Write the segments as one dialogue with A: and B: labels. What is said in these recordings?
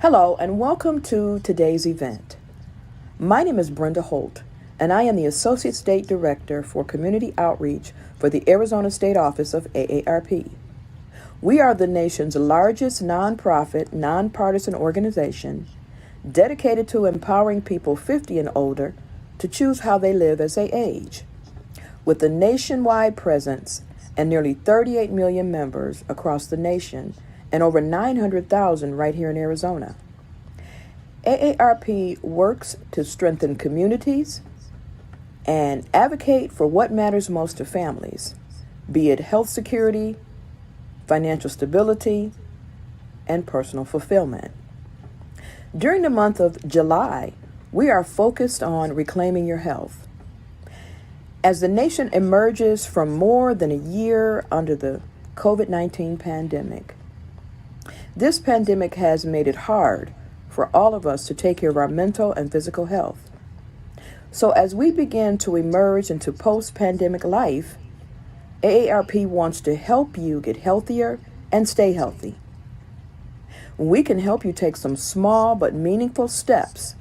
A: Hello, and welcome to today's event. My name is Brenda Holt, and I am the Associate State Director for Community Outreach for the Arizona State Office of AARP. We are the nation's largest nonprofit, nonpartisan organization dedicated to empowering people 50 and older to choose how they live as they age. With a nationwide presence and nearly 38 million members across the nation and over 900,000 right here in Arizona. AARP works to strengthen communities and advocate for what matters most to families, be it health security, financial stability, and personal fulfillment. During the month of July, we are focused on reclaiming your health. As the nation emerges from more than a year under the COVID-19 pandemic, this pandemic has made it hard for all of us to take care of our mental and physical health. So as we begin to emerge into post-pandemic life, AARP wants to help you get healthier and stay healthy. We can help you take some small but meaningful steps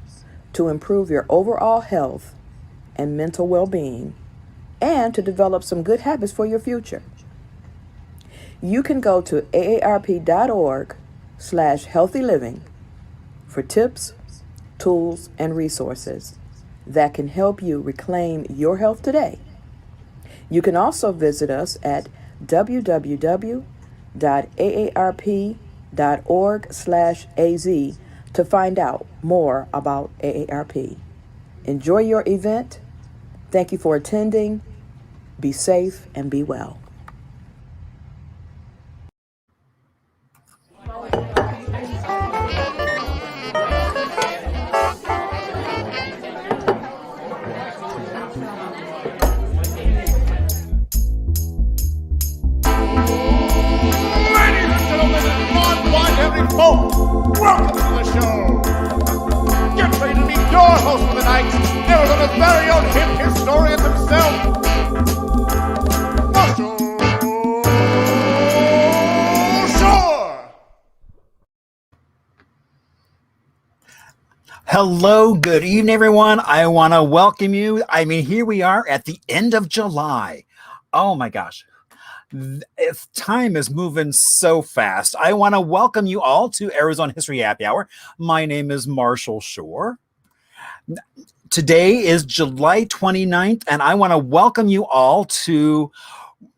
A: to improve your overall health and mental well-being and to develop some good habits for your future. You can go to aarp.org/healthy living for tips, tools, and resources that can help you reclaim your health today. You can also visit us at www.aarp.org/az to find out more about AARP. Enjoy your event. Thank you for attending. Be safe and be well.
B: Folks, welcome to the show. Get ready to meet your host for the night, Arizona's very own hip historian himself, Marshall Shore.
C: Hello, good evening, everyone. I want to welcome you. Here we are at the end of July. Oh my gosh. Time is moving so fast. I want to welcome you all to Arizona History Happy Hour. My name is Marshall Shore. Today is July 29th, and I want to welcome you all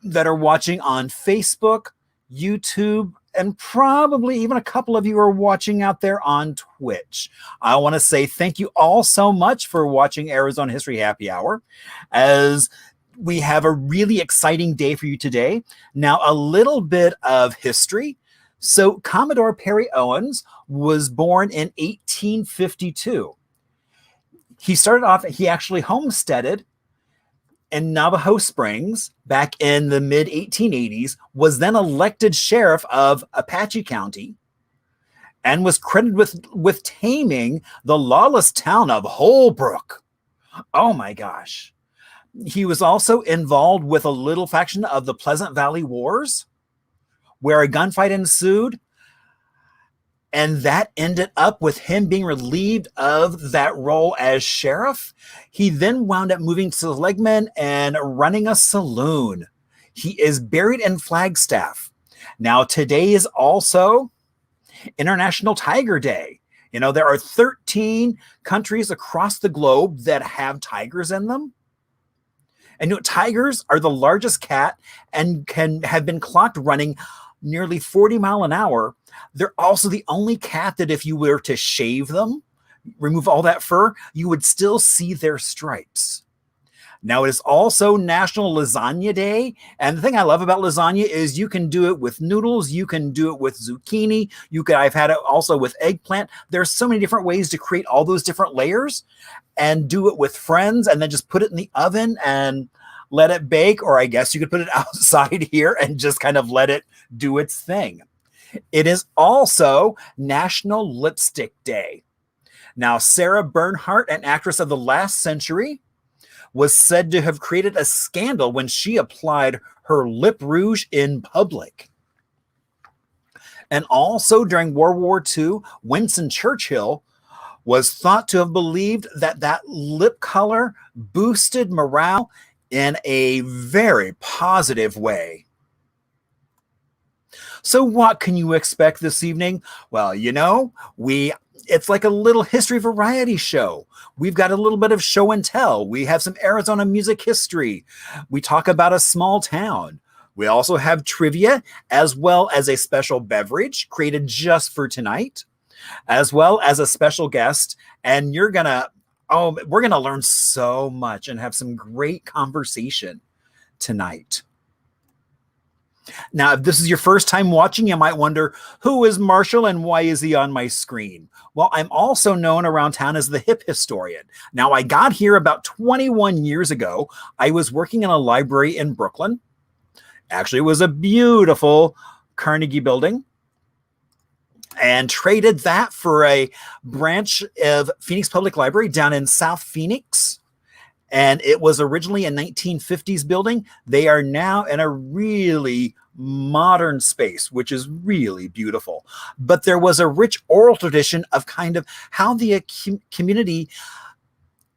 C: that are watching on Facebook, YouTube, and probably even a couple of you are watching out there on Twitch. I want to say thank you all so much for watching Arizona History Happy Hour, as we have a really exciting day for you today. Now, a little bit of history. So Commodore Perry Owens was born in 1852. He actually homesteaded in Navajo Springs back in the mid 1880s, was then elected sheriff of Apache County, and was credited with taming the lawless town of Holbrook. Oh my gosh. He was also involved with a little faction of the Pleasant Valley Wars, where a gunfight ensued, and that ended up with him being relieved of that role as sheriff. He then wound up moving to Seligman and running a saloon. He is buried in Flagstaff. Now, today is also International Tiger Day. There are 13 countries across the globe that have tigers in them. And tigers are the largest cat and can have been clocked running nearly 40 miles an hour. They're also the only cat that if you were to shave them, remove all that fur, you would still see their stripes. Now, it is also National Lasagna Day. And the thing I love about lasagna is you can do it with noodles. You can do it with zucchini. I've had it also with eggplant. There's so many different ways to create all those different layers and do it with friends, and then just put it in the oven and let it bake. Or I guess you could put it outside here and just kind of let it do its thing. It is also National Lipstick Day. Now, Sarah Bernhardt, an actress of the last century, was said to have created a scandal when she applied her lip rouge in public. And also during World War II, Winston Churchill was thought to have believed that that lip color boosted morale in a very positive way. So what can you expect this evening? Well, you know, it's like a little history variety show. We've got a little bit of show and tell. We have some Arizona music history. We talk about a small town. We also have trivia, as well as a special beverage created just for tonight, as well as a special guest. And we're gonna learn so much and have some great conversation tonight. Now, if this is your first time watching, you might wonder, who is Marshall and why is he on my screen? Well, I'm also known around town as the hip historian. Now, I got here about 21 years ago. I was working in a library in Brooklyn. Actually, it was a beautiful Carnegie building, and traded that for a branch of Phoenix Public Library down in South Phoenix. And it was originally a 1950s building. They are now in a really modern space, which is really beautiful. But there was a rich oral tradition of kind of how the community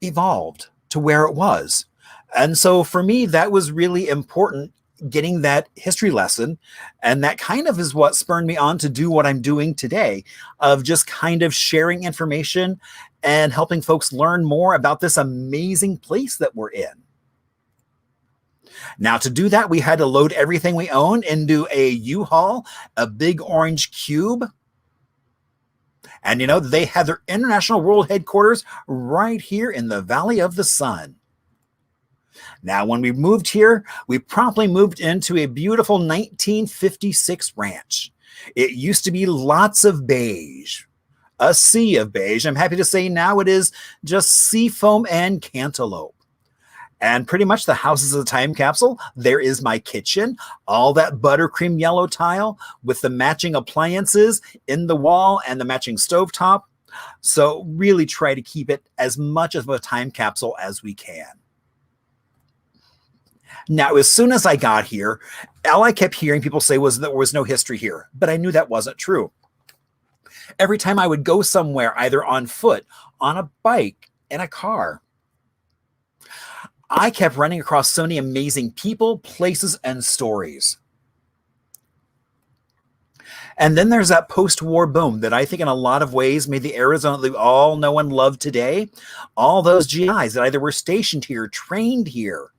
C: evolved to where it was. And so for me, that was really important, getting that history lesson. And that kind of is what spurred me on to do what I'm doing today, of just kind of sharing information and helping folks learn more about this amazing place that we're in. Now, to do that, we had to load everything we own into a U-Haul, a big orange cube. And you know, they have their International World Headquarters right here in the Valley of the Sun. Now, when we moved here, we promptly moved into a beautiful 1956 ranch. It used to be lots of beige, a sea of beige. I'm happy to say now it is just seafoam and cantaloupe. And pretty much the house is a time capsule. There is my kitchen, all that buttercream yellow tile with the matching appliances in the wall and the matching stovetop. So really try to keep it as much of a time capsule as we can. Now, as soon as I got here, all I kept hearing people say was that there was no history here, but I knew that wasn't true. Every time I would go somewhere, either on foot, on a bike, in a car, I kept running across so many amazing people, places, and stories. And then there's that post-war boom that I think in a lot of ways made the Arizona that we all know and love today. All those GIs that either were stationed here, trained here,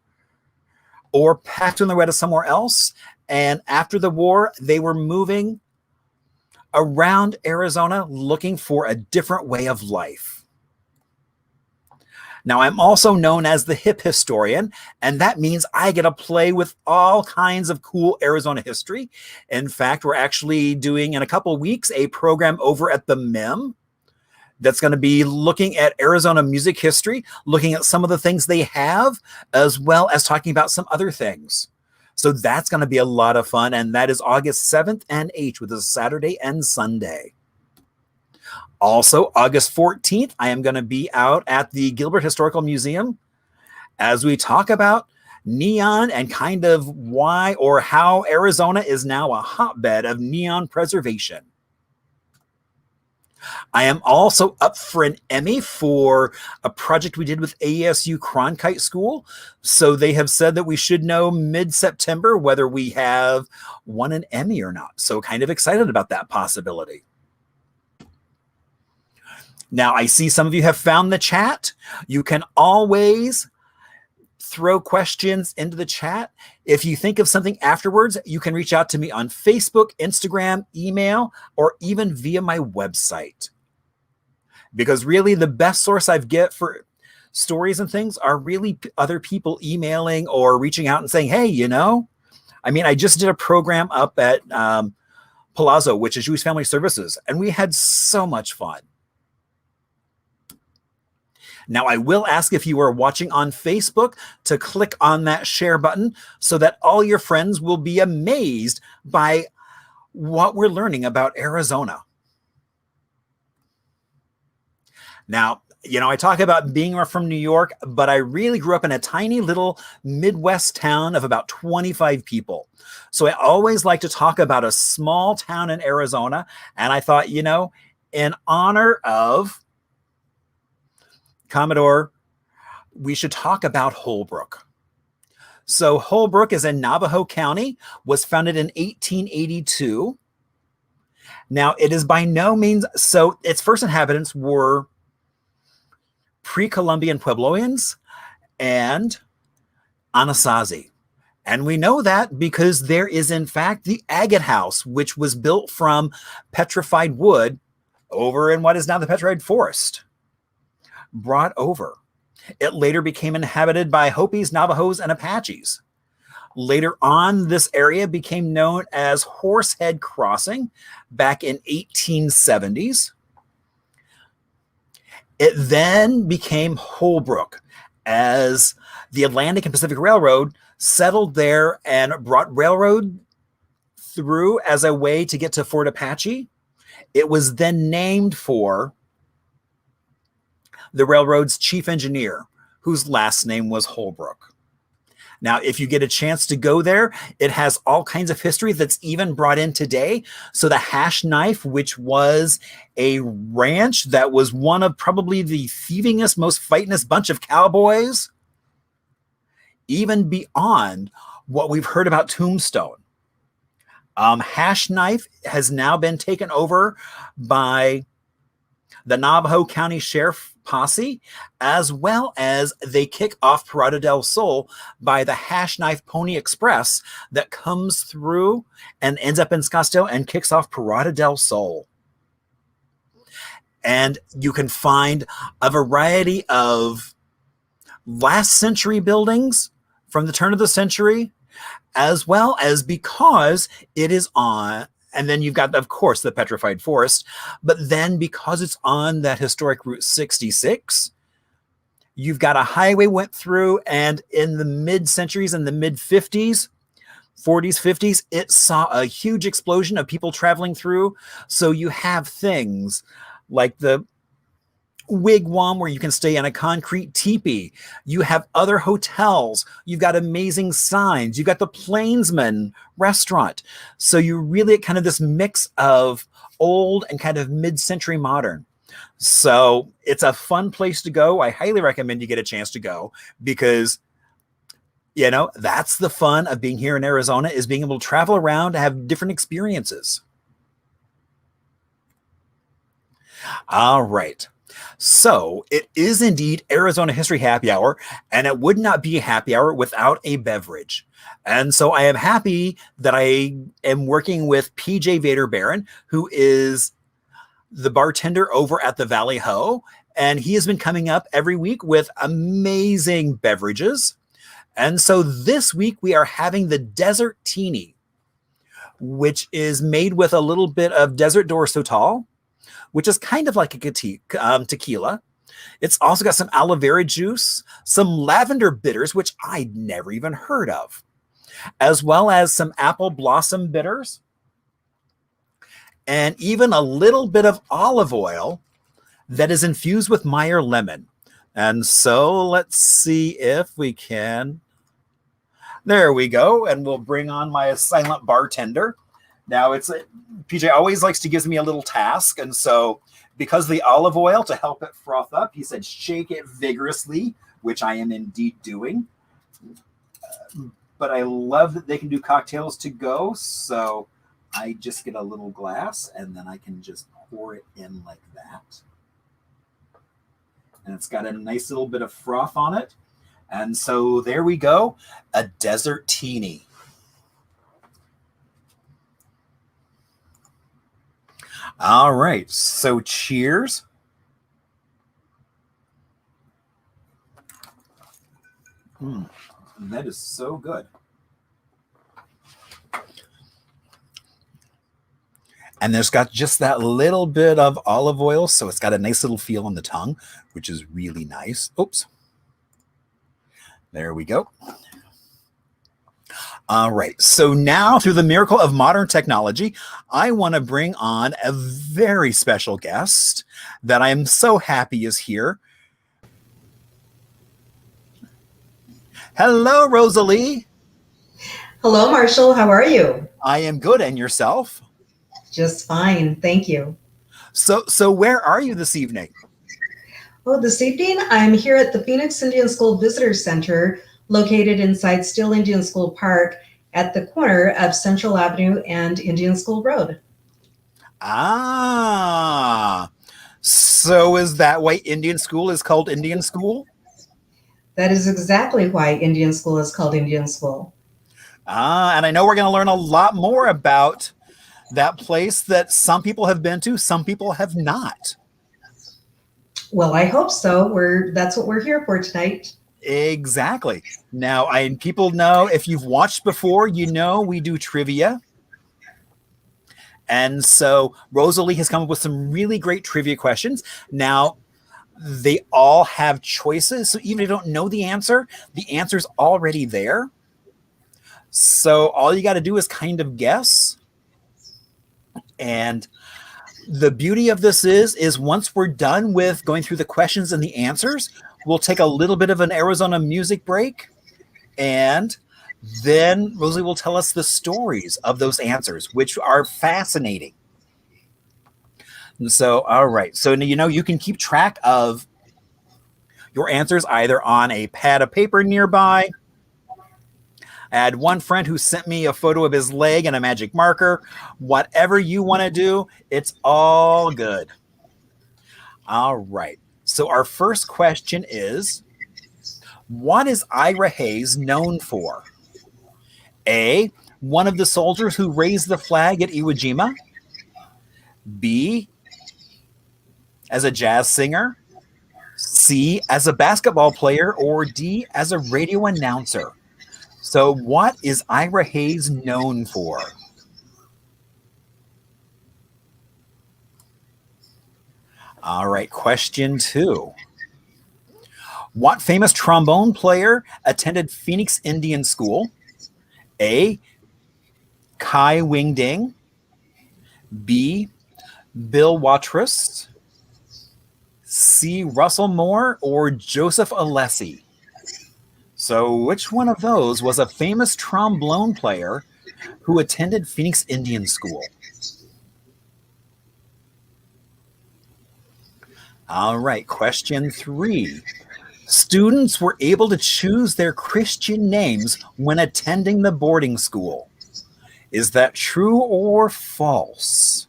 C: or packed on their way to somewhere else. And after the war, they were moving around Arizona looking for a different way of life. Now, I'm also known as the hip historian, and that means I get to play with all kinds of cool Arizona history. In fact, we're actually doing in a couple of weeks a program over at the MEM that's going to be looking at Arizona music history, looking at some of the things they have, as well as talking about some other things. So that's going to be a lot of fun, and that is August 7th and 8th, with a Saturday and Sunday. Also, August 14th, I am going to be out at the Gilbert Historical Museum as we talk about neon and kind of why or how Arizona is now a hotbed of neon preservation. I am also up for an Emmy for a project we did with AESU Cronkite School. So they have said that we should know mid-September whether we have won an Emmy or not. So kind of excited about that possibility. Now, I see some of you have found the chat. You can always throw questions into the chat. If you think of something afterwards, you can reach out to me on Facebook, Instagram, email, or even via my website. Because really the best source I've get for stories and things are really other people emailing or reaching out and saying, hey, you know, I mean, I just did a program up at Palazzo, which is Jewish Family Services, and we had so much fun. Now, I will ask if you are watching on Facebook to click on that share button so that all your friends will be amazed by what we're learning about Arizona. Now, I talk about being from New York, but I really grew up in a tiny little Midwest town of about 25 people. So I always like to talk about a small town in Arizona. And I thought, in honor of Commodore, we should talk about Holbrook. So Holbrook is in Navajo County, was founded in 1882. Now, it is by no means, so its first inhabitants were pre-Columbian Puebloans and Anasazi. And we know that because there is, in fact, the Agate House, which was built from petrified wood over in what is now the petrified forest, brought over. It later became inhabited by Hopis, Navajos, and Apaches. Later on, this area became known as Horsehead Crossing back in 1870s. It then became Holbrook as the Atlantic and Pacific Railroad settled there and brought railroad through as a way to get to Fort Apache. It was then named for the railroad's chief engineer, whose last name was Holbrook. Now, if you get a chance to go there, it has all kinds of history that's even brought in today. So the Hash Knife, which was a ranch that was one of probably the thievingest, most fightingest bunch of cowboys, even beyond what we've heard about Tombstone. Hash Knife has now been taken over by the Navajo County Sheriff Posse, as well as they kick off Parada del Sol by the Hash Knife Pony Express that comes through and ends up in Scottsdale and kicks off Parada del Sol. And you can find a variety of last century buildings from the turn of the century, as well as because it is on. And then you've got, of course, the petrified forest. But then because it's on that historic Route 66, you've got a highway went through. And in the mid-centuries, in the mid-50s, 40s, 50s, it saw a huge explosion of people traveling through. So you have things like the wigwam where you can stay in a concrete teepee. You have other hotels. You've got amazing signs. You've got the Plainsman restaurant. So you really kind of this mix of old and kind of mid-century modern. So it's a fun place to go. I highly recommend you get a chance to go because, that's the fun of being here in Arizona, is being able to travel around and have different experiences. All right. So it is indeed Arizona History Happy Hour, and it would not be a happy hour without a beverage. And so I am happy that I am working with PJ Vader Barron, who is the bartender over at the Valley Ho, and he has been coming up every week with amazing beverages. And so this week we are having the Desert Teenie, which is made with a little bit of Desert Dorsotol, which is kind of like a tequila. It's also got some aloe vera juice, some lavender bitters, which I'd never even heard of, as well as some apple blossom bitters, and even a little bit of olive oil that is infused with Meyer lemon. And so let's see if we can. There we go. And we'll bring on my silent bartender. Now, PJ always likes to give me a little task. And so because the olive oil, to help it froth up, he said, shake it vigorously, which I am indeed doing. But I love that they can do cocktails to go. So I just get a little glass and then I can just pour it in like that. And it's got a nice little bit of froth on it. And so there we go, a Desert Teenie. All right, so cheers. That is so good. And there's got just that little bit of olive oil, so it's got a nice little feel on the tongue, which is really nice. Oops. There we go. All right, so now through the miracle of modern technology, I want to bring on a very special guest that I am so happy is here. Hello, Rosalie.
D: Hello, Marshall. How are you?
C: I am good. And yourself?
D: Just fine. Thank you.
C: So where are you this evening?
D: Oh, this evening I'm here at the Phoenix Indian School Visitor Center, located inside Still Indian School Park at the corner of Central Avenue and Indian School Road.
C: Ah, so is that why Indian School is called Indian School?
D: That is exactly why Indian School is called Indian School.
C: And I know we're going to learn a lot more about that place that some people have been to, some people have not.
D: Well, I hope so. That's what we're here for tonight.
C: Exactly. Now, people know, if you've watched before, you know we do trivia. And so Rosalie has come up with some really great trivia questions. Now, they all have choices. So even if you don't know the answer's already there. So all you got to do is kind of guess. And the beauty of this is once we're done with going through the questions and the answers, we'll take a little bit of an Arizona music break. And then Rosalie will tell us the stories of those answers, which are fascinating. And so, all right. So, you can keep track of your answers either on a pad of paper nearby. I had one friend who sent me a photo of his leg and a magic marker. Whatever you want to do, it's all good. All right. So our first question is, what is Ira Hayes known for? A, one of the soldiers who raised the flag at Iwo Jima. B, as a jazz singer. C, as a basketball player. Or D, as a radio announcer. So what is Ira Hayes known for? All right, question 2. What famous trombone player attended Phoenix Indian School? A, Kai Wing Ding. B, Bill Watrous. C, Russell Moore. Or Joseph Alessi? So which one of those was a famous trombone player who attended Phoenix Indian School? All right, question 3. Students were able to choose their Christian names when attending the boarding school. Is that true or false?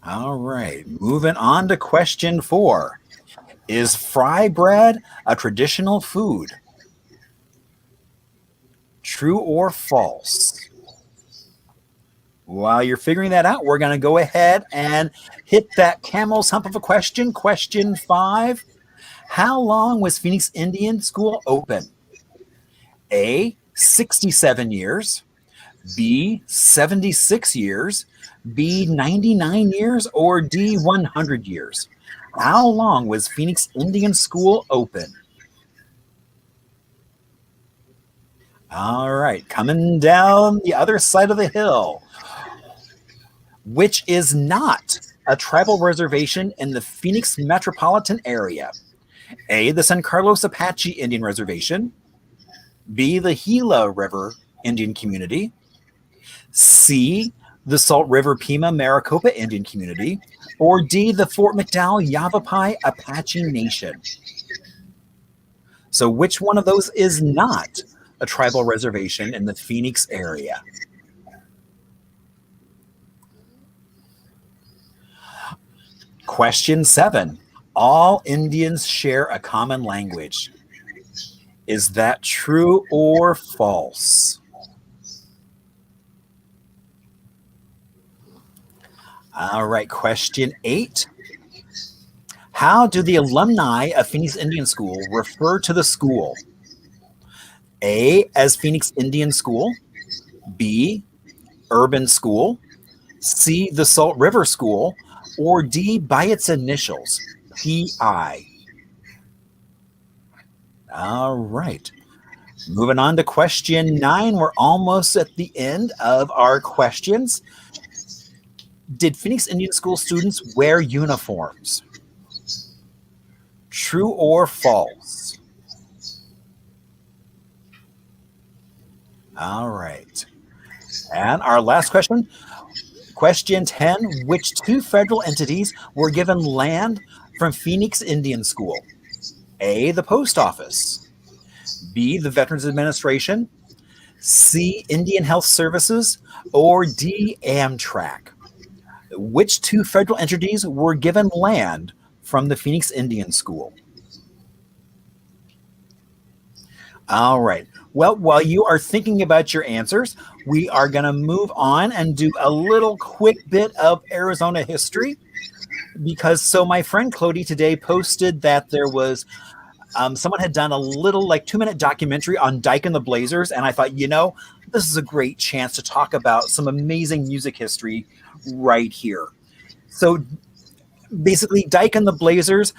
C: All right, moving on to question 4. Is fry bread a traditional food? True or false? While you're figuring that out, we're going to go ahead and hit that camel's hump of a question. Question 5. How long was Phoenix Indian School open? A, 67 years. B, 76 years. B, 99 years. Or D, 100 years. How long was Phoenix Indian School open? All right, coming down the other side of the hill. Which is not a tribal reservation in the Phoenix metropolitan area? A, the San Carlos Apache Indian Reservation. B, the Gila River Indian Community. C, the Salt River Pima Maricopa Indian Community. Or D, the Fort McDowell Yavapai Apache Nation? So which one of those is not a tribal reservation in the Phoenix area? Question 7. All Indians share a common language. Is that true or false? All right, question 8. How do the alumni of Phoenix Indian School refer to the school? A, as Phoenix Indian School. B, Urban School. C, the Salt River School. Or D, by its initials, PI. All right. Moving on to question 9. We're almost at the end of our questions. Did Phoenix Indian School students wear uniforms? True or false? All right. And our last question. Question 10. Which two federal entities were given land from Phoenix Indian School? A, the Post Office. B, the Veterans Administration. C, Indian Health Services. Or D, Amtrak. Which two federal entities were given land from the Phoenix Indian School? All right. Well, while you are thinking about your answers, we are going to move on and do a little quick bit of Arizona history. Because my friend Clody today posted that there was someone had done a little 2-minute documentary on Dyke and the Blazers. And I thought, this is a great chance to talk about some amazing music history right here. So basically, Dyke and the Blazers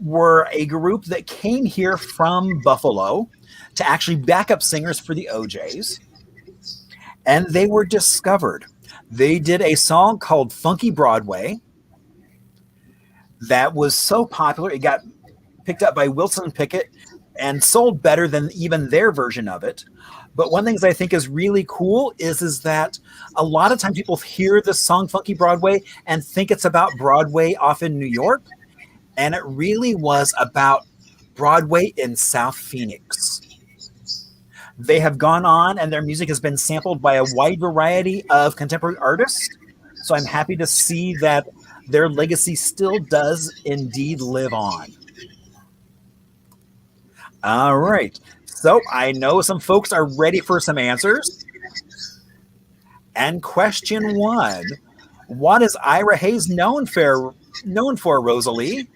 C: were a group that came here from Buffalo to actually back up singers for the OJs. And they were discovered. They did a song called Funky Broadway that was so popular, it got picked up by Wilson Pickett and sold better than even their version of it. But one thing I think is really cool is that a lot of times people hear the song Funky Broadway and think it's about Broadway off in New York. And it really was about Broadway in South Phoenix. They have gone on and their music has been sampled by a wide variety of contemporary artists. So I'm happy to see that their legacy still does indeed live on. All right. So I know some folks are ready for some answers. And question 1, what is Ira Hayes known for, Rosalie?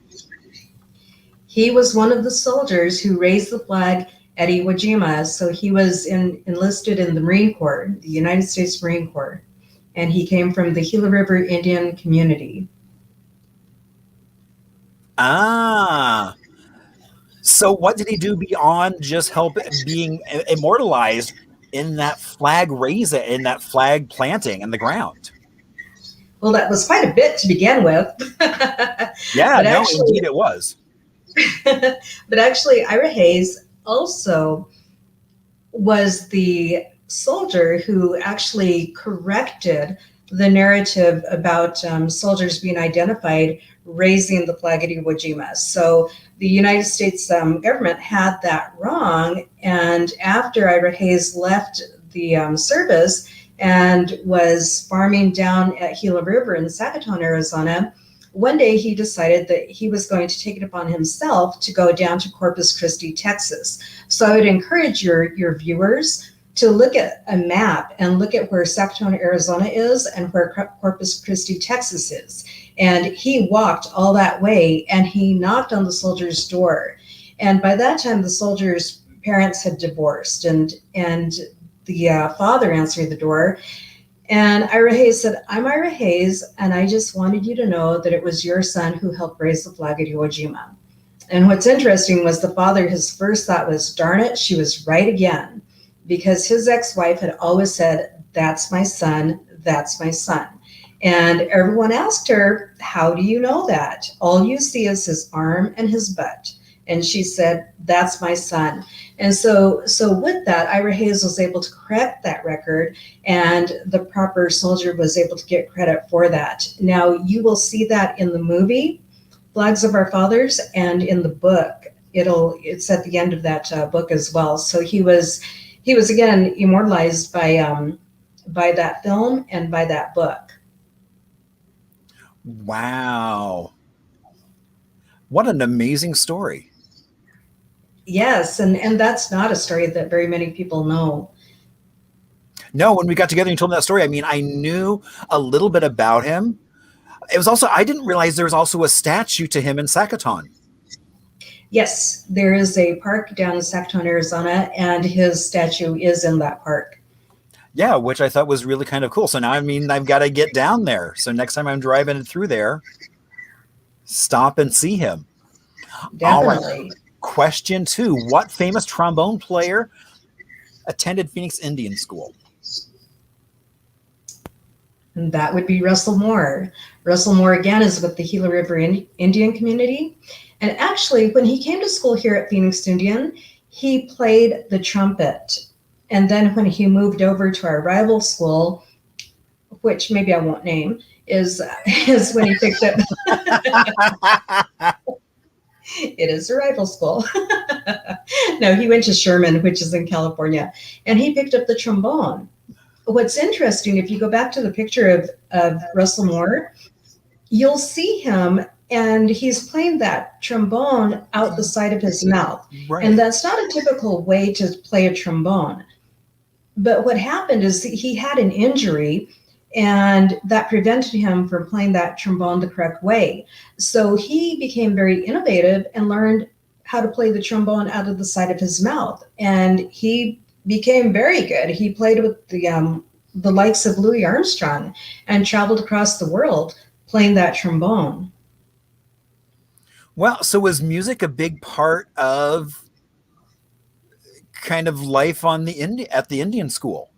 D: He was one of the soldiers who raised the flag at Iwo Jima. So he was enlisted in the Marine Corps, the United States Marine Corps. And he came from the Gila River Indian community.
C: Ah. So what did he do beyond just being immortalized in that flag in that flag planting in the ground?
D: Well, that was quite a bit to begin with.
C: Yeah, indeed it was.
D: But actually, Ira Hayes also was the soldier who actually corrected the narrative about soldiers being identified raising the flag at Iwo Jima. So the United States government had that wrong. And after Ira Hayes left the service and was farming down at Gila River in Sacaton, Arizona, one day he decided that he was going to take it upon himself to go down to Corpus Christi, Texas. So I would encourage your viewers to look at a map and look at where Sacaton, Arizona is and where Corpus Christi, Texas is. And he walked all that way and he knocked on the soldier's door. And by that time, the soldier's parents had divorced and the father answered the door. And Ira Hayes said, "I'm Ira Hayes, and I just wanted you to know that it was your son who helped raise the flag at Iwo Jima." And what's interesting was the father, his first thought was, darn it, she was right again. Because his ex-wife had always said, "That's my son, that's my son." And everyone asked her, "How do you know that? All you see is his arm and his butt." And she said, "That's my son." And so with that, Ira Hayes was able to correct that record, and the proper soldier was able to get credit for that. Now, you will see that in the movie, Flags of Our Fathers, and in the book. It's at the end of that book as well. So he was again immortalized by that film and by that book.
C: Wow. What an amazing story.
D: Yes, and that's not a story that very many people know.
C: No, when we got together and told me that story, I mean, I knew a little bit about him. It was also, I didn't realize there was also a statue to him in Sacaton.
D: Yes, there is a park down in Sacaton, Arizona, and his statue is in that park.
C: Yeah, which I thought was really kind of cool. So now, I mean, I've got to get down there. So next time I'm driving through there, stop and see him.
D: Definitely.
C: All right. Question 2. What famous trombone player attended Phoenix Indian School?
D: And that would be Russell Moore. Russell Moore, again, is with the Gila River Indian community. And actually, when he came to school here at Phoenix Indian, he played the trumpet. And then when he moved over to our rival school, which maybe I won't name, is when he picked up. It is a rival school. No, he went to Sherman, which is in California, and he picked up the trombone. What's interesting, if you go back to the picture of Russell Moore, you'll see him, and he's playing that trombone out the side of his mouth.
C: Right.
D: And that's not a typical way to play a trombone. But what happened is he had an injury, and that prevented him from playing that trombone the correct way. So he became very innovative and learned how to play the trombone out of the side of his mouth. And he became very good. He played with the likes of Louis Armstrong and traveled across the world playing that trombone.
C: Well, so was music a big part of kind of life on at the Indian school?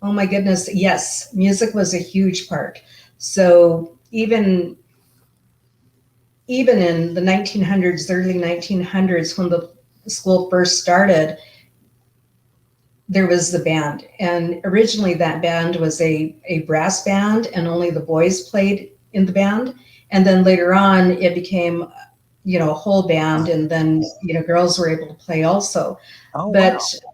D: Oh my goodness, yes. Music was a huge part. So even in the 1900s, early 1900s, when the school first started, there was the band. And originally that band was a brass band, and only the boys played in the band. And then later on it became, a whole band, and then, girls were able to play also.
C: Oh,
D: but
C: wow.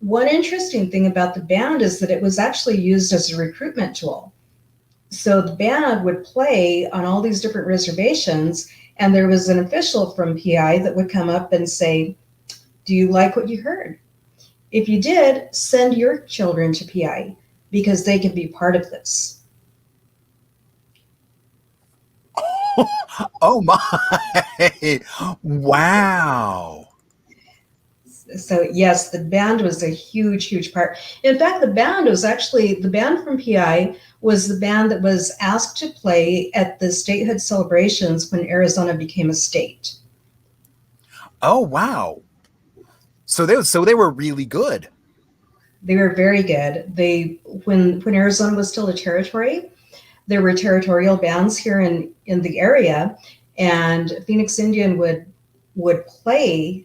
D: One interesting thing about the band is that it was actually used as a recruitment tool. So the band would play on all these different reservations, and there was an official from PI that would come up and say, "Do you like what you heard? If you did, send your children to PI because they can be part of this."
C: Oh my. Wow.
D: So yes, the band was a huge, huge part. In fact, the band from PI was the band that was asked to play at the statehood celebrations when Arizona became a state.
C: Oh, wow. So they were really good.
D: They were very good. When Arizona was still a territory, there were territorial bands here in the area, and Phoenix Indian would play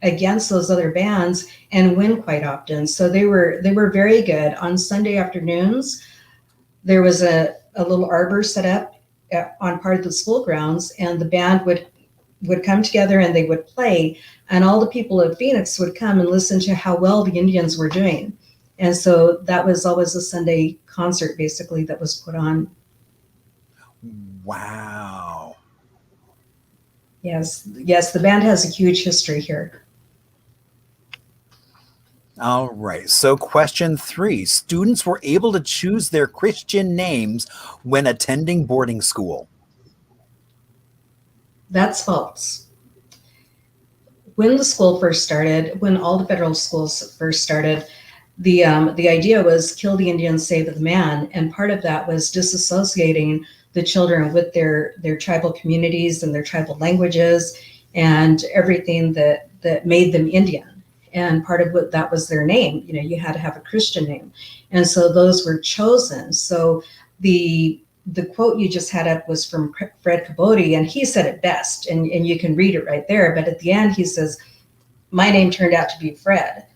D: against those other bands and win quite often. So they were very good. On Sunday afternoons, there was a little arbor set up on part of the school grounds, and the band would come together and they would play, and all the people of Phoenix would come and listen to how well the Indians were doing. And so that was always a Sunday concert basically that was put on.
C: Wow.
D: Yes, the band has a huge history here.
C: All right. So question 3, students were able to choose their Christian names when attending boarding school.
D: That's false. When the school first started, when all the federal schools first started, the idea was kill the Indian, save the man. And part of that was disassociating the children with their tribal communities and their tribal languages and everything that made them Indian. And part of that was their name. You had to have a Christian name. And so those were chosen. So the quote you just had up was from Fred Commodore, and he said it best, and you can read it right there. But at the end, he says, "My name turned out to be Fred."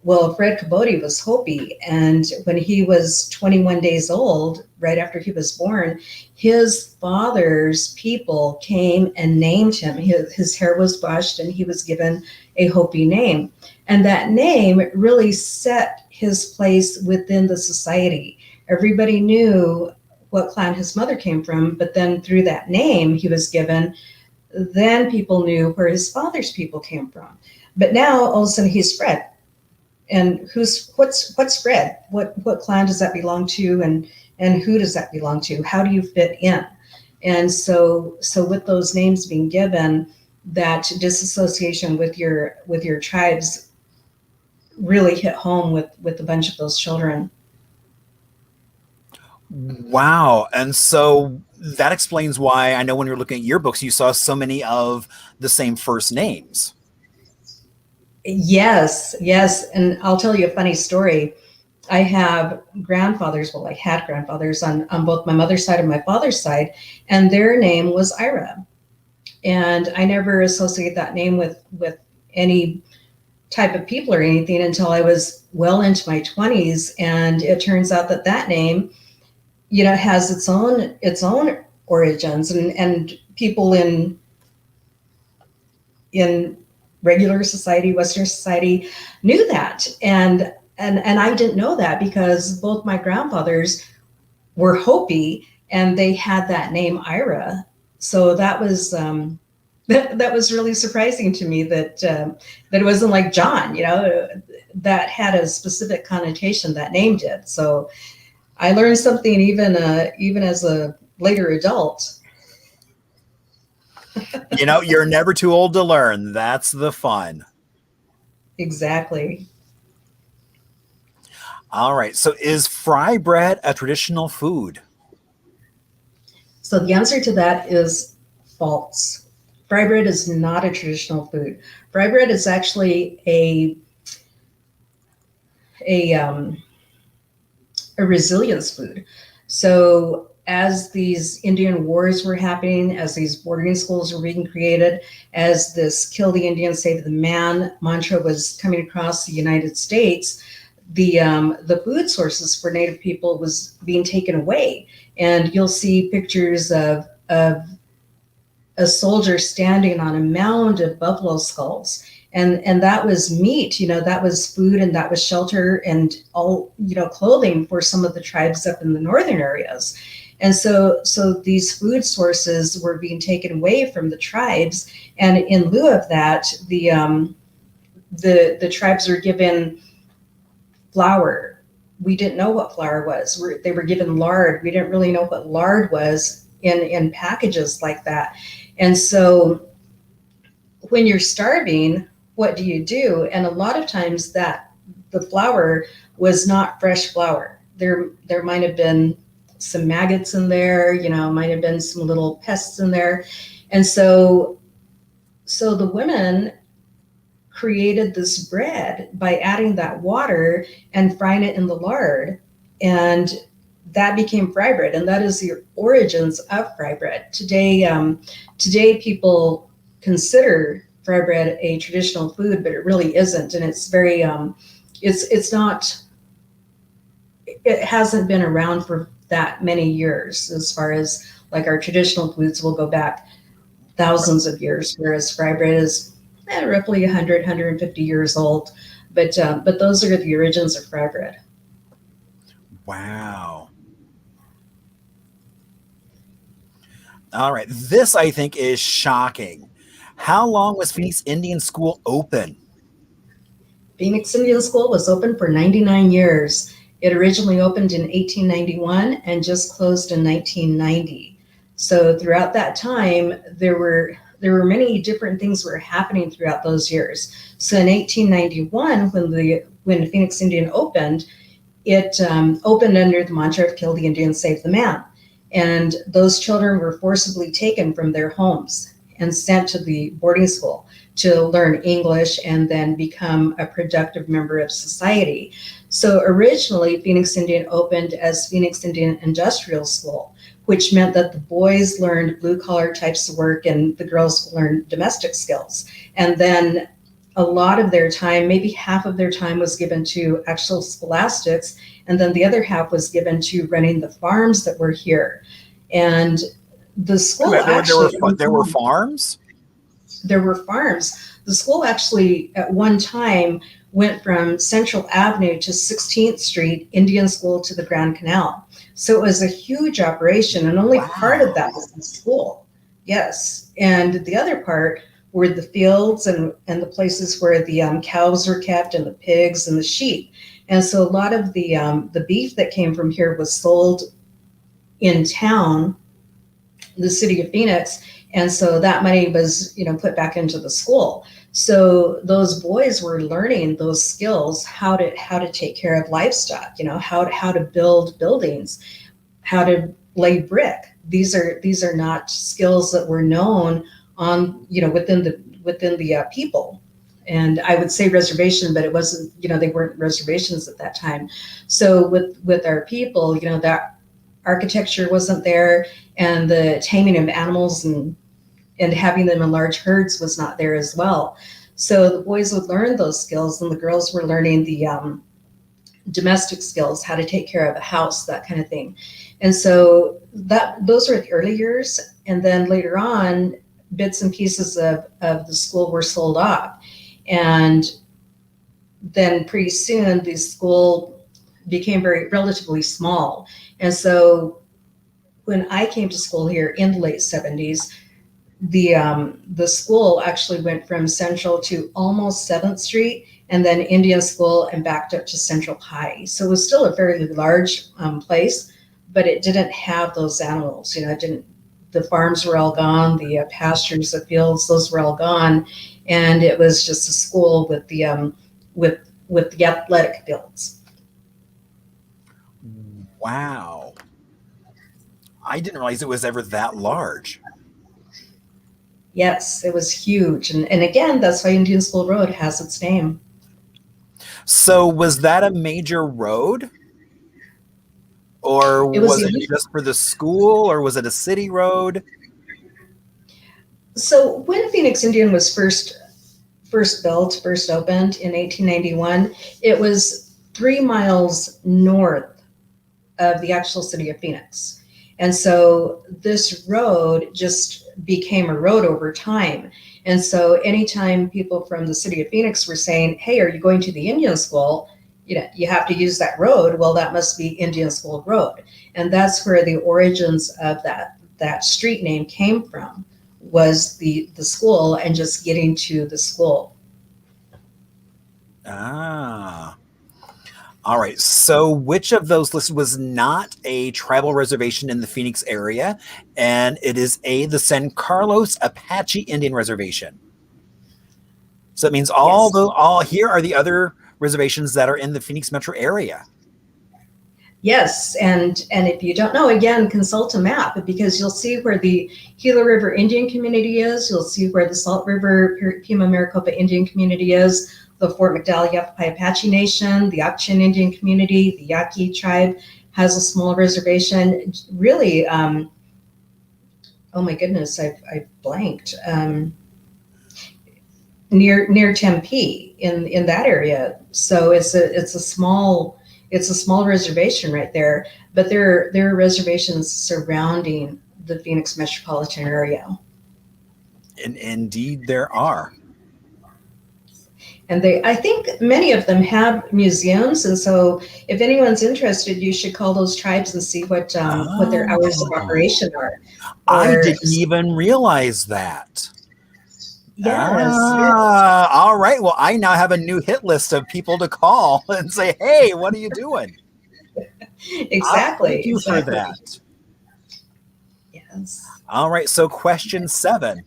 D: Well, Fred Commodore was Hopi, and when he was 21 days old, right after he was born, his father's people came and named him. His hair was brushed, and he was given a Hopi name. And that name really set his place within the society. Everybody knew what clan his mother came from, but then through that name he was given, then people knew where his father's people came from. But now all of a sudden he's Fred. And what's Fred? What clan does that belong to, and who does that belong to? How do you fit in? And so with those names being given, that disassociation with your tribes really hit home with a bunch of those children.
C: Wow. And so that explains why I know when you're looking at your books, you saw so many of the same first names.
D: Yes. And I'll tell you a funny story. I had grandfathers on both my mother's side and my father's side, and their name was Ira. And I never associated that name with any type of people or anything until I was well into my 20s. And it turns out that that name, has its own origins, and people in regular society, Western society, knew that. And I didn't know that because both my grandfathers were Hopi and they had that name Ira. So that was that was really surprising to me that it wasn't like John, that had a specific connotation, that name did. So I learned something even as a later adult.
C: You're never too old to learn. That's the fun.
D: Exactly.
C: All right. So is fry bread a traditional food?
D: So the answer to that is false. Fry bread is not a traditional food. Fry bread is actually a resilience food. So as these Indian wars were happening, as these boarding schools were being created, as this kill the Indian, save the man mantra was coming across the United States, the food sources for Native people was being taken away. And you'll see pictures of a soldier standing on a mound of buffalo skulls. And that was meat, that was food, and that was shelter and all, clothing for some of the tribes up in the northern areas. And so these food sources were being taken away from the tribes. And in lieu of that, the tribes were given flour. We didn't know what flour was. They were given lard. We didn't really know what lard was in packages like that. And so when you're starving, what do you do? And a lot of times that the flour was not fresh flour. There might have been some maggots in there, might have been some little pests in there. And so the women created this bread by adding that water and frying it in the lard. And that became fry bread. And that is the origins of fry bread. Today people consider fry bread a traditional food, but it really isn't. And it's very, it's not, it hasn't been around for that many years, as far as like our traditional foods will go back thousands of years, whereas fry bread is roughly 100, 150 years old. But those are the origins of fry bread.
C: Wow. All right. This, I think, is shocking. How long was Phoenix Indian School open?
D: Phoenix Indian School was open for 99 years. It originally opened in 1891 and just closed in 1990. So throughout that time, there were many different things that were happening throughout those years. So in 1891, when Phoenix Indian opened, it opened under the mantra of kill the Indian, save the man. And those children were forcibly taken from their homes and sent to the boarding school to learn English and then become a productive member of society. So originally, Phoenix Indian opened as Phoenix Indian Industrial School, which meant that the boys learned blue-collar types of work and the girls learned domestic skills. And then a lot of their time, maybe half of their time, was given to actual scholastics, and then the other half was given to running the farms that were here. And the school
C: there were farms?
D: There were farms. The school actually, at one time, went from Central Avenue to 16th Street, Indian School, to the Grand Canal. So it was a huge operation, and only part of that was the school. Yes. And the other part were the fields and the places where the cows were kept, and the pigs and the sheep. And so a lot of the beef that came from here was sold in town, the city of Phoenix. And so that money was, put back into the school. So those boys were learning those skills, how to take care of livestock, how to build buildings, how to lay brick. These are not skills that were known on, within the people. And I would say reservation, but it wasn't, they weren't reservations at that time. So with our people, that architecture wasn't there, and the taming of animals and and having them in large herds was not there as well. So the boys would learn those skills, and the girls were learning the domestic skills, how to take care of a house, that kind of thing. And so those were the early years. And then later on, bits and pieces of the school were sold off. And then pretty soon the school became relatively small. And so when I came to school here in the late 70s, the school actually went from Central to almost 7th Street, and then Indian School, and backed up to Central High. So it was still a very large place, but it didn't have those animals. You know, it didn't. The farms were all gone, the pastures, the fields, those were all gone, and it was just a school with the with the athletic fields.
C: Wow. I didn't realize it was ever that large.
D: Yes, it was huge. And again, that's why Indian School Road has its name.
C: So was that a major road? Or was it just for the school, or was it a city road?
D: So when Phoenix Indian was first built, first opened in 1891, it was 3 miles north of the actual city of Phoenix. And so this road just became a road over time. And so anytime people from the city of Phoenix were saying, hey, are you going to the Indian School? You know, you have to use that road. Well, that must be Indian School Road. And that's where the origins of that street name came from, was the school and just getting to the school.
C: Ah. All right. So which of those lists was not a tribal reservation in the Phoenix area? And it is the San Carlos Apache Indian Reservation. So it means all here are the other reservations that are in the Phoenix metro area.
D: Yes, and if you don't know, again, consult a map, because you'll see where the Gila River Indian community is. You'll see where the Salt River Pima Maricopa Indian community is, the Fort McDowell Yavapai Apache Nation, the Akchin Indian community, the Yaqui tribe has a small reservation. Really, oh my goodness, I've blanked. Near Tempe in that area. So it's a small reservation right there, but there are reservations surrounding the Phoenix metropolitan area.
C: And indeed there are.
D: And I think many of them have museums. And so if anyone's interested, you should call those tribes and see what their hours of operation are.
C: I didn't even realize that.
D: Yes.
C: All right. Well, I now have a new hit list of people to call and say, hey, what are you doing?
D: Exactly.
C: Thank you for that.
D: Yes.
C: All right. So question 7.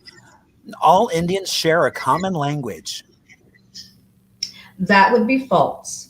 C: All Indians share a common language.
D: That would be false.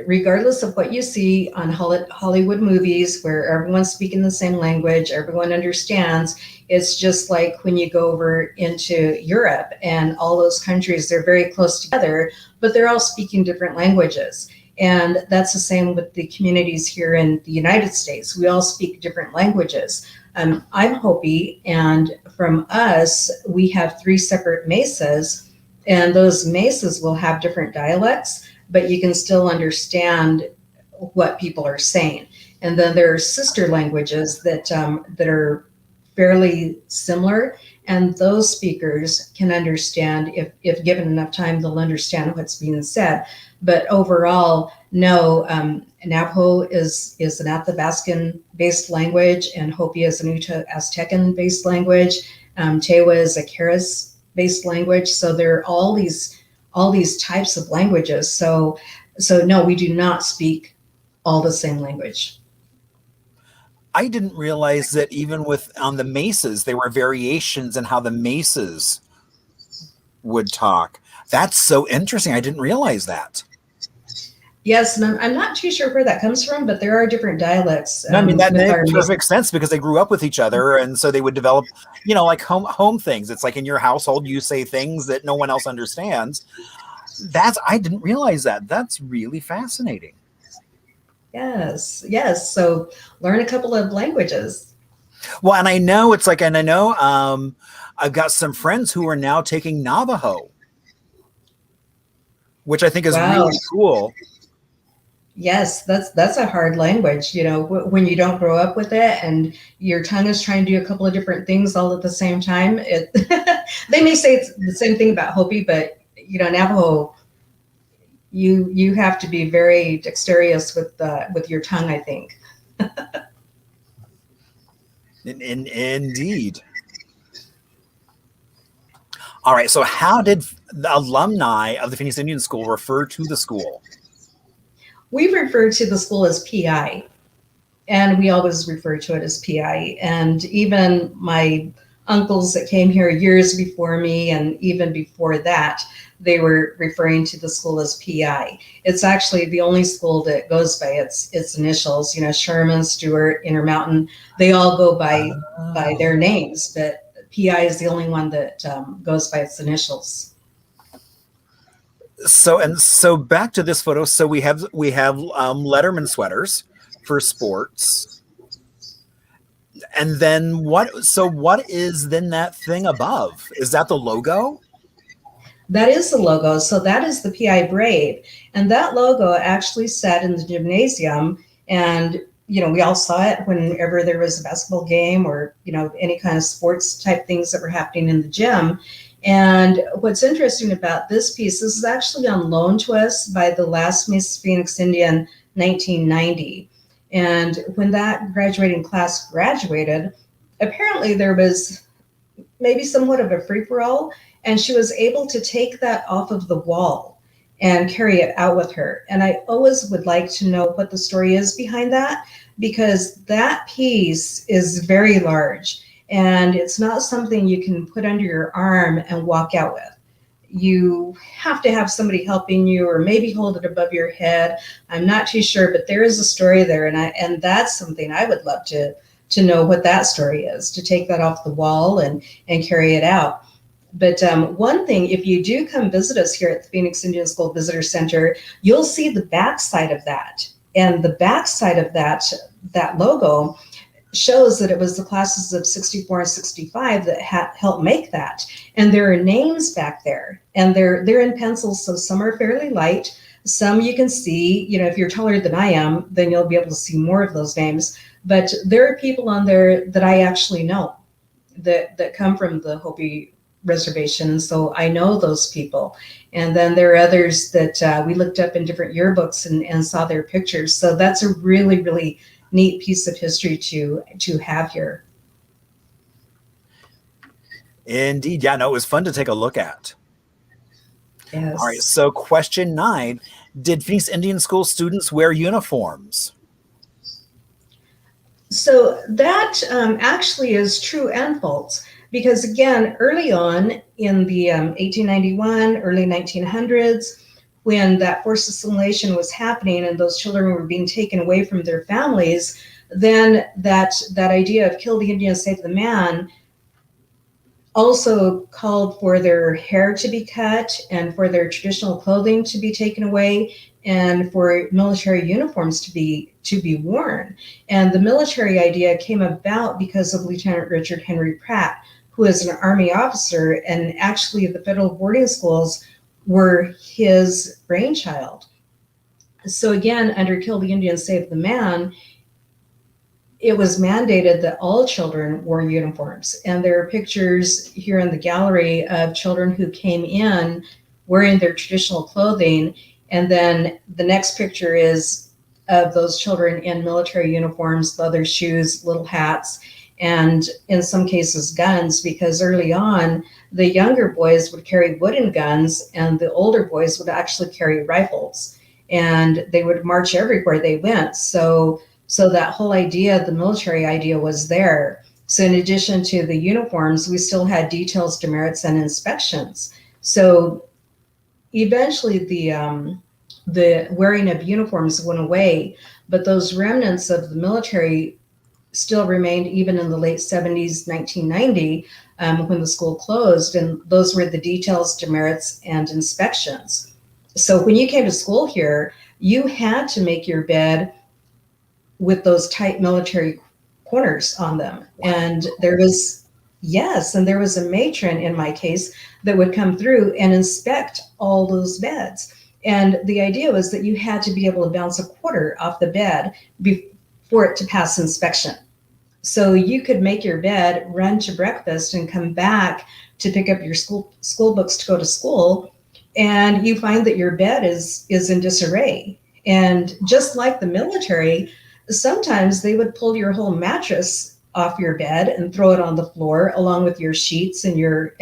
D: Regardless of what you see on Hollywood movies where everyone's speaking the same language, everyone understands, it's just like when you go over into Europe and all those countries, they're very close together, but they're all speaking different languages. And that's the same with the communities here in the United States. We all speak different languages. I'm Hopi, and from us, we have 3 separate mesas, and those mesas will have different dialects, but you can still understand what people are saying. And then there are sister languages that are fairly similar, and those speakers can understand, if given enough time, they'll understand what's being said. But overall, no, Navajo is an Athabascan-based language, and Hopi is an Aztecan-based language. Tewa is a Keres-based language. So there are all these types of languages. So no, we do not speak all the same language.
C: I didn't realize that even on the mesas, there were variations in how the mesas would talk. That's so interesting. I didn't realize that.
D: Yes, and I'm not too sure where that comes from, but there are different dialects.
C: No, I mean, that makes perfect sense because they grew up with each other, and so they would develop, like home things. It's like in your household, you say things that no one else understands. I didn't realize that. That's really fascinating.
D: Yes. So learn a couple of languages.
C: Well, and I know it's like, and I know I've got some friends who are now taking Navajo, which I think is
D: Wow.
C: really cool.
D: Yes, that's a hard language, when you don't grow up with it and your tongue is trying to do a couple of different things all at the same time. They may say it's the same thing about Hopi, but Navajo, you have to be very dexterous with your tongue, I think.
C: Indeed. All right. So, how did the alumni of the Phoenix Indian School refer to the school?
D: We refer to the school as PI, and we always refer to it as PI. And even my uncles that came here years before me, and even before that, they were referring to the school as PI. It's actually the only school that goes by its initials. Sherman, Stewart, Intermountain, they all go by their names, but PI is the only one that goes by its initials.
C: So back to this photo. So we have Letterman sweaters for sports, and then what? So what is then that thing above? Is that the logo?
D: That is the logo. So that is the PI Brave. And that logo actually sat in the gymnasium. And, we all saw it whenever there was a basketball game or, any kind of sports type things that were happening in the gym. And what's interesting about this piece, this is actually on loan to us by the last Miss Phoenix Indian 1990. And when that graduating class graduated, apparently there was maybe somewhat of a free-for-all, and she was able to take that off of the wall and carry it out with her. And I always would like to know what the story is behind that, because that piece is very large and it's not something you can put under your arm and walk out with. You have to have somebody helping you, or maybe hold it above your head. I'm not too sure, but there is a story there, and that's something I would love to know what that story is, to take that off the wall and carry it out. But one thing, if you do come visit us here at the Phoenix Indian School Visitor Center, you'll see the backside of that. And the backside of that logo shows that it was the classes of 64 and 65 that helped make that. And there are names back there, and they're in pencils, so some are fairly light. Some you can see, if you're taller than I am, then you'll be able to see more of those names. But there are people on there that I actually know that come from the Hopi Reservation. So I know those people. And then there are others that we looked up in different yearbooks and saw their pictures. So that's a really, really neat piece of history to have here.
C: Indeed. Yeah, no, it was fun to take a look at.
D: Yes.
C: All right. So question 9, did Phoenix Indian School students wear uniforms?
D: So that actually is true and false, because again, early on in the 1891, early 1900s, when that forced assimilation was happening and those children were being taken away from their families, then that idea of kill the Indian, save the man also called for their hair to be cut and for their traditional clothing to be taken away and for military uniforms to be worn. And the military idea came about because of Lieutenant Richard Henry Pratt, who is an Army officer, and actually the federal boarding schools were his brainchild. So again, under Kill the Indian, Save the Man, it was mandated that all children wore uniforms. And there are pictures here in the gallery of children who came in wearing their traditional clothing. And then the next picture is of those children in military uniforms, leather shoes, little hats, and in some cases guns, because early on, the younger boys would carry wooden guns and the older boys would actually carry rifles. And they would march everywhere they went. So that whole idea, the military idea, was there. So in addition to the uniforms, we still had details, demerits, and inspections. So eventually the wearing of uniforms went away, but those remnants of the military still remained even in the late 70s, 1990, when the school closed. And those were the details, demerits, and inspections. So when you came to school here, you had to make your bed with those tight military corners on them. And there was, yes, and there was a matron in my case that would come through and inspect all those beds. And the idea was that you had to be able to bounce a quarter off the bed for it to pass inspection. So you could make your bed, run to breakfast, and come back to pick up your school books to go to school, and you find that your bed is in disarray. And just like the military, sometimes they would pull your whole mattress off your bed and throw it on the floor along with your sheets and your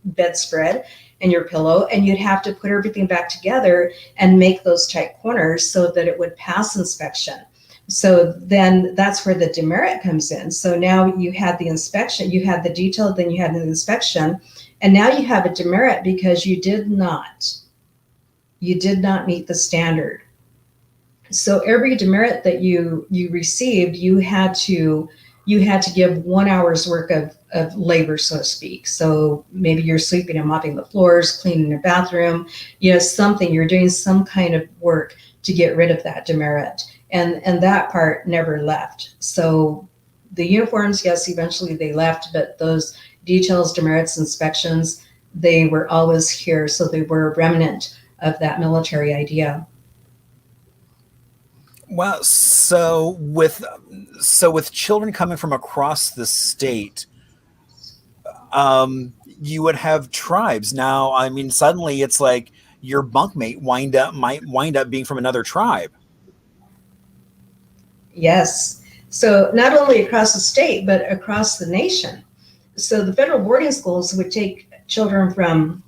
D: bedspread and your pillow, and you'd have to put everything back together and make those tight corners so that it would pass inspection. So then that's where the demerit comes in. So now you had the inspection, you had the detail, then you had an inspection, and now you have a demerit because you did not meet the standard. So every demerit that you received, you had to give 1 hour's work of labor, so to speak. So maybe you're sweeping and mopping the floors, cleaning your bathroom, something, you're doing some kind of work to get rid of that demerit. And that part never left. So the uniforms, yes, eventually they left, but those details, demerits, inspections, they were always here. So they were a remnant of that military idea.
C: Well, so with children coming from across the state, you would have tribes. Now, I mean, suddenly it's like your bunkmate might wind up being from another tribe.
D: Yes. So not only across the state, but across the nation. So the federal boarding schools would take children from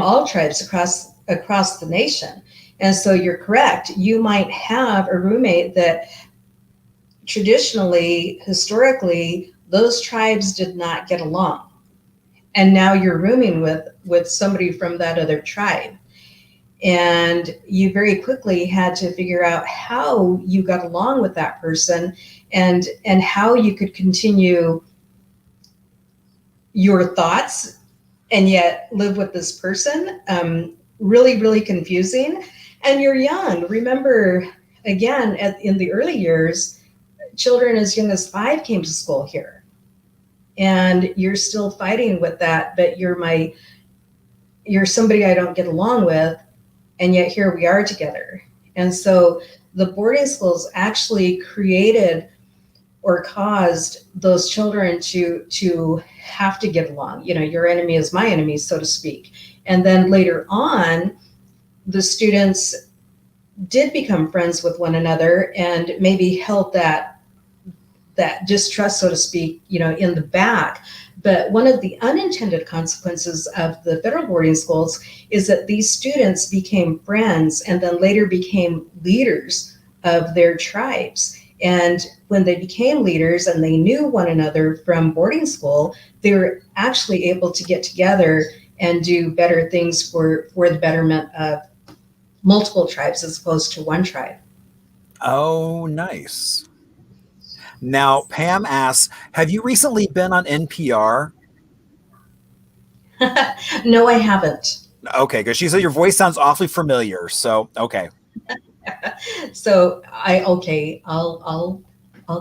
D: all tribes across the nation. And so you're correct. You might have a roommate that traditionally, historically, those tribes did not get along. And now you're rooming with somebody from that other tribe. And you very quickly had to figure out how you got along with that person and how you could continue your thoughts and yet live with this person. Really, really confusing. And you're young. Remember, again, in the early years, children as young as 5 came to school here. And you're still fighting with that, but you're somebody I don't get along with. And yet here we are together. And so the boarding schools actually created or caused those children to have to get along. Your enemy is my enemy, so to speak. And then later on, the students did become friends with one another and maybe held that distrust, so to speak, in the back. But one of the unintended consequences of the federal boarding schools is that these students became friends and then later became leaders of their tribes. And when they became leaders and they knew one another from boarding school, they were actually able to get together and do better things for the betterment of multiple tribes as opposed to one tribe.
C: Oh, nice. Now, Pam asks, have you recently been on NPR?
D: No, I haven't.
C: Okay, because she said your voice sounds awfully familiar. So, okay.
D: So I'll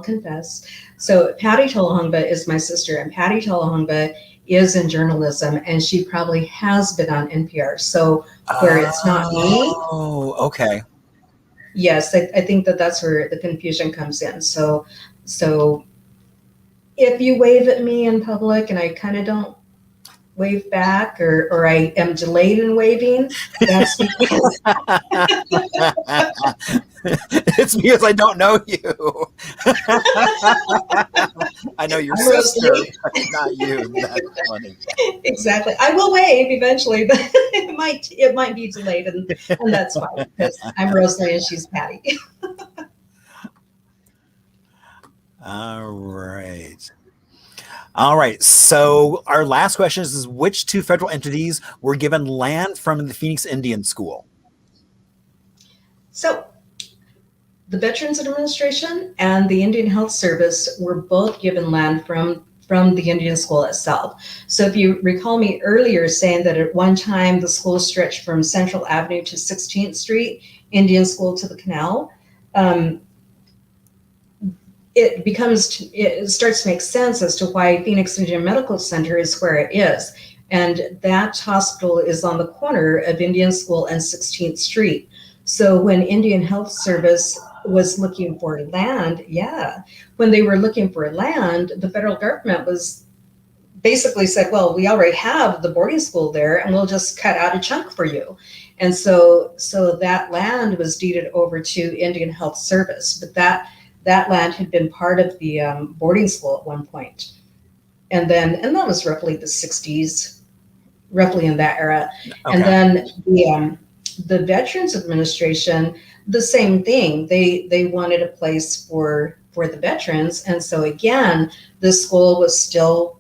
D: confess. So Patty Tolahongba is my sister, and Patty Tolahongba is in journalism, and she probably has been on NPR. So where it's not me.
C: Oh, okay.
D: Yes, I think that's where the confusion comes in. So if you wave at me in public and I kind of don't wave back or I am delayed in waving, that's because
C: it's because I don't know you. I know your sister, but not you. That's funny.
D: Exactly. I will wave eventually, but it might be delayed, and that's fine because I'm Rosalie and she's Patty.
C: All right. So our last question is which 2 federal entities were given land from the Phoenix Indian School?
D: So the Veterans Administration and the Indian Health Service were both given land from the Indian School itself. So if you recall me earlier saying that at one time the school stretched from Central Avenue to 16th Street, Indian School to the canal, it starts to make sense as to why Phoenix Indian Medical Center is where it is. And that hospital is on the corner of Indian School and 16th Street. So when Indian Health Service was looking for land, when they were looking for land, the federal government was basically said, well, we already have the boarding school there and we'll just cut out a chunk for you. And so that land was deeded over to Indian Health Service, but that land had been part of the boarding school at one point. And that was roughly the 60s, roughly in that era. Okay. And then the Veterans Administration, the same thing. They wanted a place for the veterans. And so again, the school was still,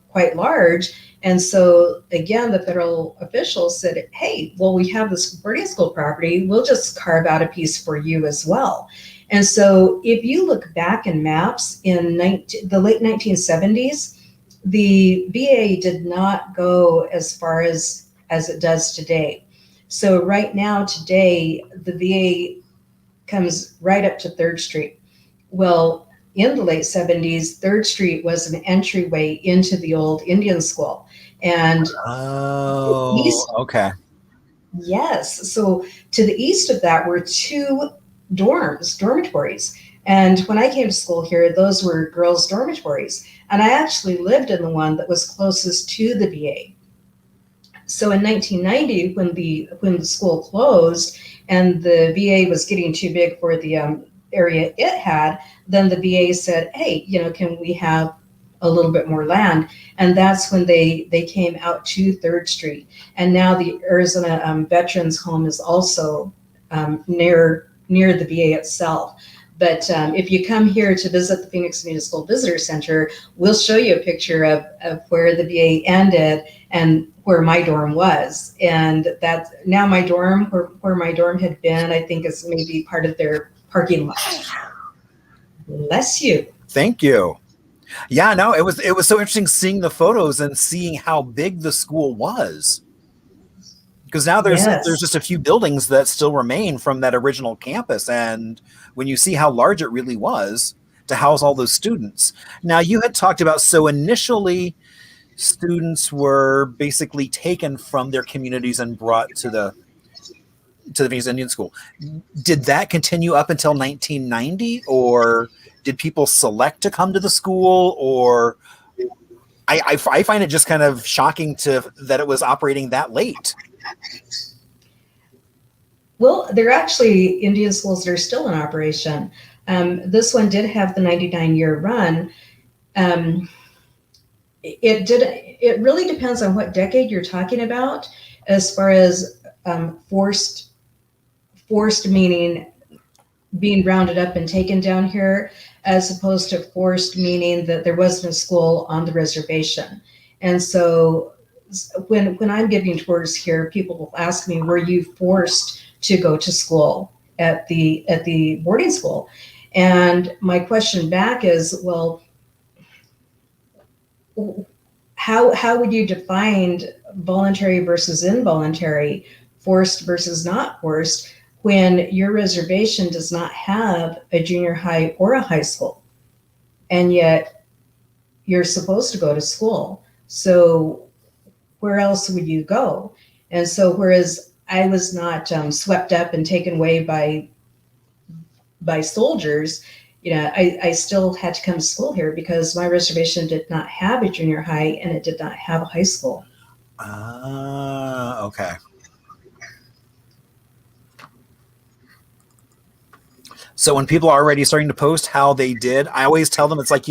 D: quite large. And so again, the federal officials said, hey, well, we have this boarding school property. We'll just carve out a piece for you as well. And so if you look back in maps in the late 1970s, the VA did not go as far as it does today. So right now, today, the VA comes right up to 3rd Street. Well, in the late 70s, 3rd Street was an entryway into the old Indian school. And
C: okay.
D: Yes. So to the east of that were 2 dormitories. And when I came to school here, those were girls' dormitories. And I actually lived in the one that was closest to the VA. So in 1990, when the school closed and the VA was getting too big for the area it had, then the VA said, hey, can we have a little bit more land? And that's when they came out to 3rd Street. And now the Arizona Veterans Home is also near the VA itself. But if you come here to visit the Phoenix Municipal Visitor Center, we'll show you a picture of where the VA ended and where my dorm was. And that's now my dorm, where my dorm had been, I think is maybe part of their parking lot. Bless you.
C: Thank you. Yeah, no, it was so interesting seeing the photos and seeing how big the school was. Because now there's just a few buildings that still remain from that original campus. And when you see how large it really was to house all those students. Now you had talked about, so initially students were basically taken from their communities and brought to the Phoenix Indian School. Did that continue up until 1990, or did people select to come to the school? Or I find it just kind of shocking that it was operating that late.
D: Well, there are actually Indian schools that are still in operation. This one did have the 99-year run. It really depends on what decade you're talking about, as far as forced meaning being rounded up and taken down here, as opposed to forced meaning that there wasn't a school on the reservation. And so when I'm giving tours here, people will ask me, were you forced to go to school at the boarding school? And my question back is, well, how would you define voluntary versus involuntary, forced versus not forced, when your reservation does not have a junior high or a high school, and yet you're supposed to go to school? So where else would you go? And so whereas I was not swept up and taken away by soldiers, I still had to come to school here because my reservation did not have a junior high and it did not have a high school.
C: Okay. So when people are already starting to post how they did, I always tell them, it's like,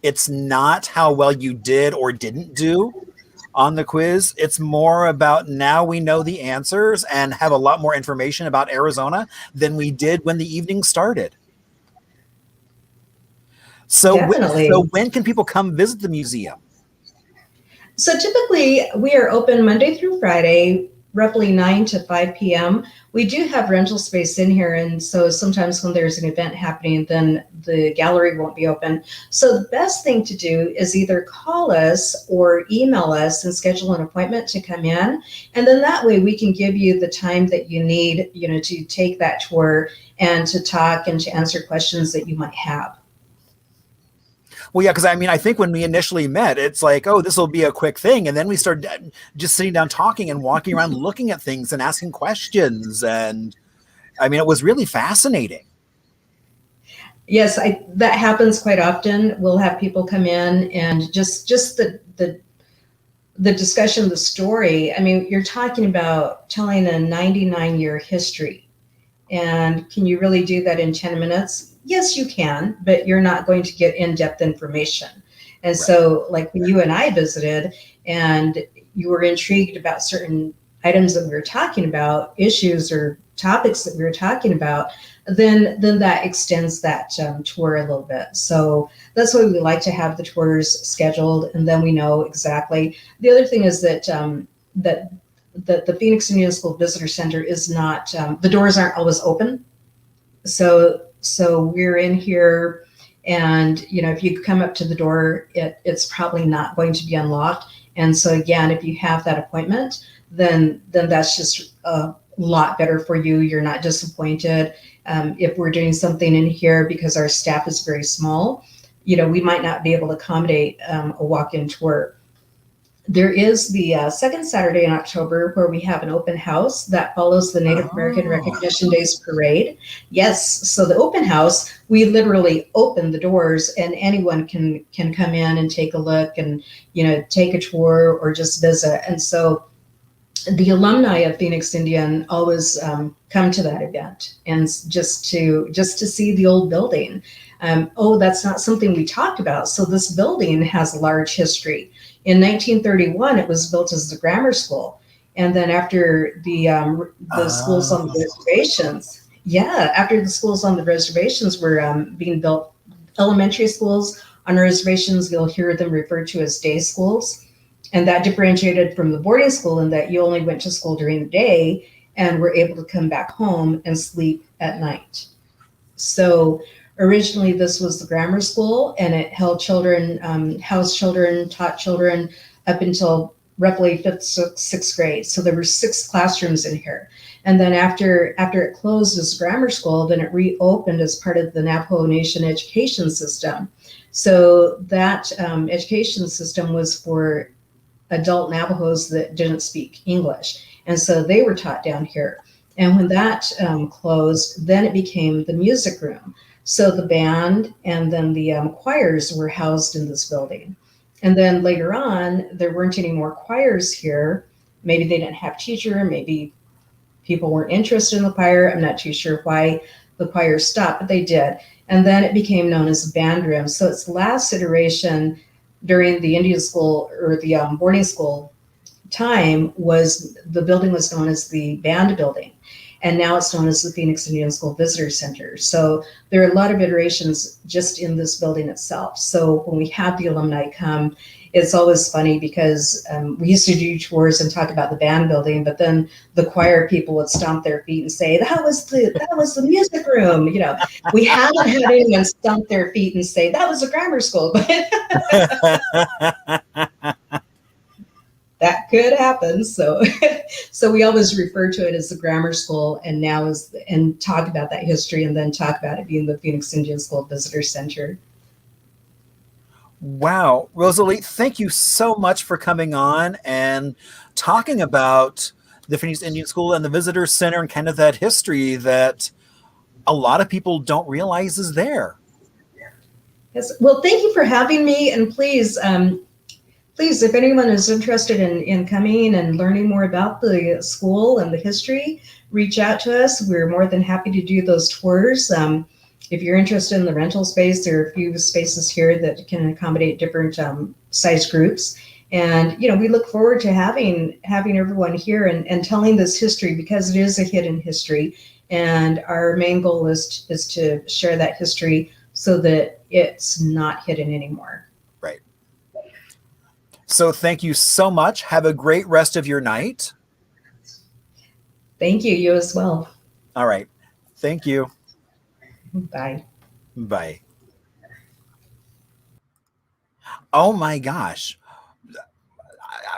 C: it's not how well you did or didn't do on the quiz. It's more about, now we know the answers and have a lot more information about Arizona than we did when the evening started. So when can people come visit the museum?
D: So typically we are open Monday through Friday, roughly 9 to 5 p.m. We do have rental space in here, and so sometimes when there's an event happening, then the gallery won't be open. So the best thing to do is either call us or email us and schedule an appointment to come in, and then that way we can give you the time that you need, to take that tour and to talk and to answer questions that you might have.
C: Well, yeah, because I mean, I think when we initially met, it's like, oh, this will be a quick thing. And then we started just sitting down talking and walking around looking at things and asking questions. And I mean, it was really fascinating.
D: Yes, that happens quite often. We'll have people come in and just the discussion, the story. I mean, you're talking about telling a 99-year history. And can you really do that in 10 minutes? Yes, you can, but you're not going to get in-depth information. And so like when you and I visited and you were intrigued about certain items that we were talking about, issues or topics that we were talking about, then that extends that tour a little bit. So that's why we like to have the tours scheduled, and then we know exactly. The other thing is that the Phoenix Indian School Visitor Center is not, the doors aren't always open. So we're in here, and if you come up to the door, it's probably not going to be unlocked. And so again, if you have that appointment, then that's just a lot better for you. You're not disappointed. If we're doing something in here because our staff is very small, we might not be able to accommodate a walk-in tour. There is the second Saturday in October where we have an open house that follows the Native American Recognition Days parade. Yes, so the open house, we literally open the doors and anyone can come in and take a look and take a tour or just visit. And so the alumni of Phoenix Indian always come to that event, and just to see the old building. That's not something we talked about. So this building has a large history. In 1931, it was built as the grammar school, and then after the schools on the reservations, after the schools on the reservations were being built, elementary schools on reservations, you'll hear them referred to as day schools. And that differentiated from the boarding school in that you only went to school during the day and were able to come back home and sleep at night. So originally this was the grammar school, and it held children, housed children, taught children up until roughly 5th, 6th grade. So there were 6 classrooms in here. And then after it closed as grammar school, then it reopened as part of the Navajo Nation education system. So that education system was for adult Navajos that didn't speak English. And so they were taught down here. And when that closed, then it became the music room. So the band and then the choirs were housed in this building. And then later on, there weren't any more choirs here. Maybe they didn't have teacher, maybe people weren't interested in the choir. I'm not too sure why the choir stopped, but they did. And then it became known as the band room. So its last iteration during the Indian school or the boarding school time was the building was known as the band building. And now it's known as the Phoenix Indian School Visitor Center. So there are a lot of iterations just in this building itself. So when we have the alumni come, it's always funny because we used to do tours and talk about the band building, but then the choir people would stomp their feet and say, that was the music room. We haven't had anyone stomp their feet and say, that was a grammar school. That could happen. So we always refer to it as the grammar school, and and talk about that history, and then talk about it being the Phoenix Indian School Visitor Center.
C: Wow. Rosalie, thank you so much for coming on and talking about the Phoenix Indian School and the Visitor Center and kind of that history that a lot of people don't realize is there.
D: Yes. Well, thank you for having me. And please, if anyone is interested in coming and learning more about the school and the history, reach out to us. We're more than happy to do those tours. If you're interested in the rental space, there are a few spaces here that can accommodate different size groups. And, we look forward to having everyone here and telling this history, because it is a hidden history. And our main goal is to share that history so that it's not hidden anymore.
C: Right. So thank you so much. Have a great rest of your night.
D: Thank you. You as well.
C: All right. Thank you.
D: Bye.
C: Bye. Oh my gosh.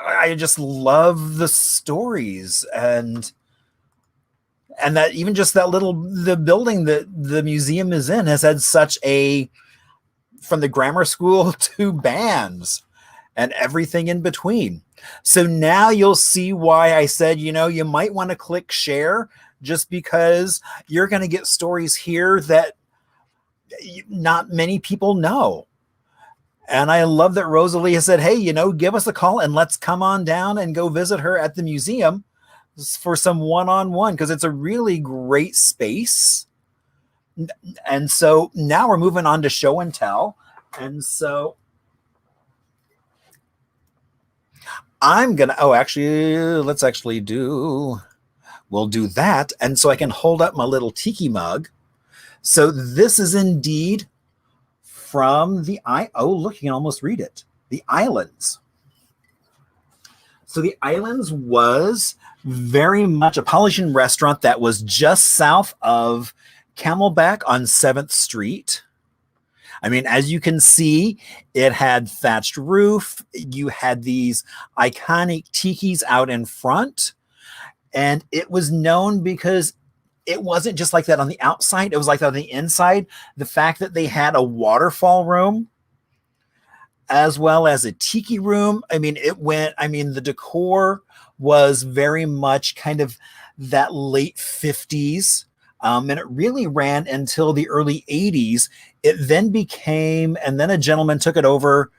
C: I just love the stories and that even just the building that the museum is in has had such a from the grammar school to bands and everything in between. So now you'll see why I said, you might want to click share, just because you're going to get stories here that not many people know. And I love that Rosalie has said, hey, give us a call and let's come on down and go visit her at the museum for some one-on-one, because it's a really great space. And so now we're moving on to show and tell. And so I'm going to, we'll do that. And so I can hold up my little tiki mug. So this is indeed from the look, you can almost read it. The Islands. So the Islands was very much a Polynesian restaurant that was just south of Camelback on 7th Street. I mean, as you can see, it had thatched roof. You had these iconic tikis out in front. And it was known because it wasn't just like that on the outside. It was like that on the inside. The fact that they had a waterfall room as well as a tiki room. The decor was very much kind of that late 50s. And it really ran until the early 80s. It then became, and then a gentleman took it over.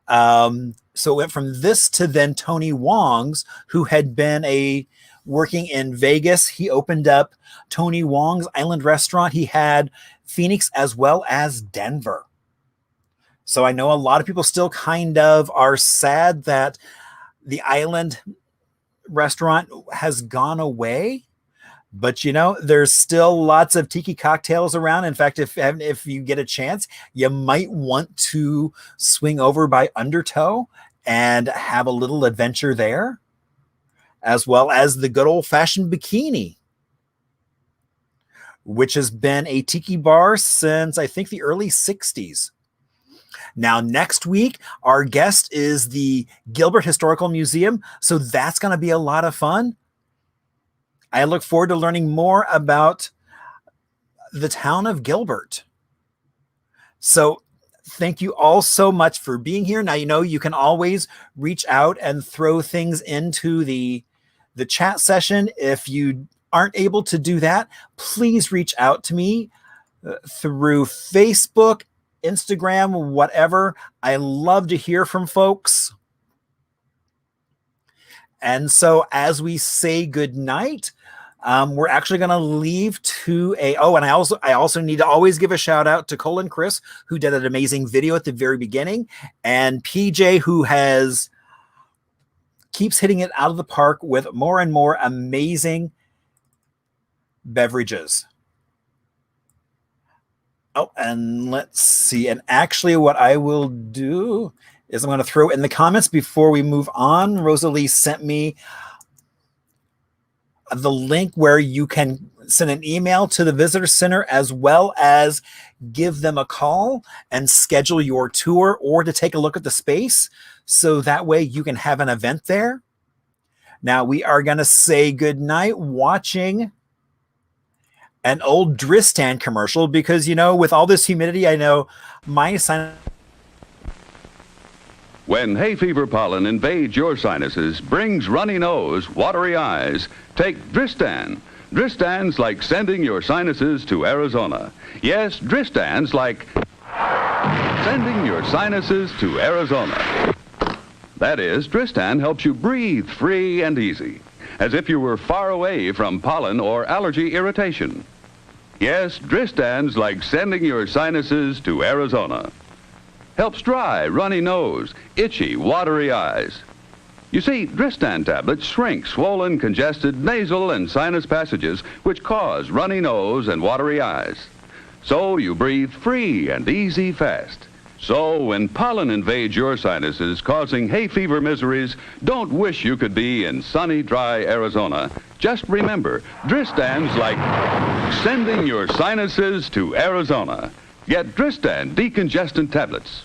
C: So it went from this to then Tony Wong's, who had been working in Vegas. He opened up Tony Wong's Island Restaurant. He had Phoenix as well as Denver. So I know a lot of people still kind of are sad that the Island Restaurant has gone away. But, there's still lots of tiki cocktails around. In fact, if you get a chance, you might want to swing over by Undertow and have a little adventure there, as well as the good old-fashioned Bikini, which has been a tiki bar since, I think, the early 60s. Now, next week, our guest is the Gilbert Historical Museum, so that's going to be a lot of fun. I look forward to learning more about the town of Gilbert. So thank you all so much for being here. Now, you can always reach out and throw things into the chat session. If you aren't able to do that, please reach out to me through Facebook, Instagram, whatever. I love to hear from folks. And so as we say goodnight, we're actually going to leave to and I also need to always give a shout out to Cole and Chris, who did an amazing video at the very beginning, and PJ, who keeps hitting it out of the park with more and more amazing beverages. Oh, and let's see. And actually what I will do is I'm going to throw in the comments before we move on. Rosalie sent me the link where you can send an email to the visitor center, as well as give them a call and schedule your tour or to take a look at the space. So that way you can have an event there. Now we are going to say goodnight watching an old Dristan commercial, because, with all this humidity, I know my sinus.
E: When hay fever pollen invades your sinuses, brings runny nose, watery eyes, take Dristan. Dristan's like sending your sinuses to Arizona. Yes, Dristan's like sending your sinuses to Arizona. That is, Dristan helps you breathe free and easy, as if you were far away from pollen or allergy irritation. Yes, Dristan's like sending your sinuses to Arizona. Helps dry, runny nose, itchy, watery eyes. You see, Dristan tablets shrink swollen, congested nasal and sinus passages which cause runny nose and watery eyes. So you breathe free and easy fast. So when pollen invades your sinuses, causing hay fever miseries, don't wish you could be in sunny, dry Arizona. Just remember, Dristan's like sending your sinuses to Arizona. Get Dristan decongestant tablets.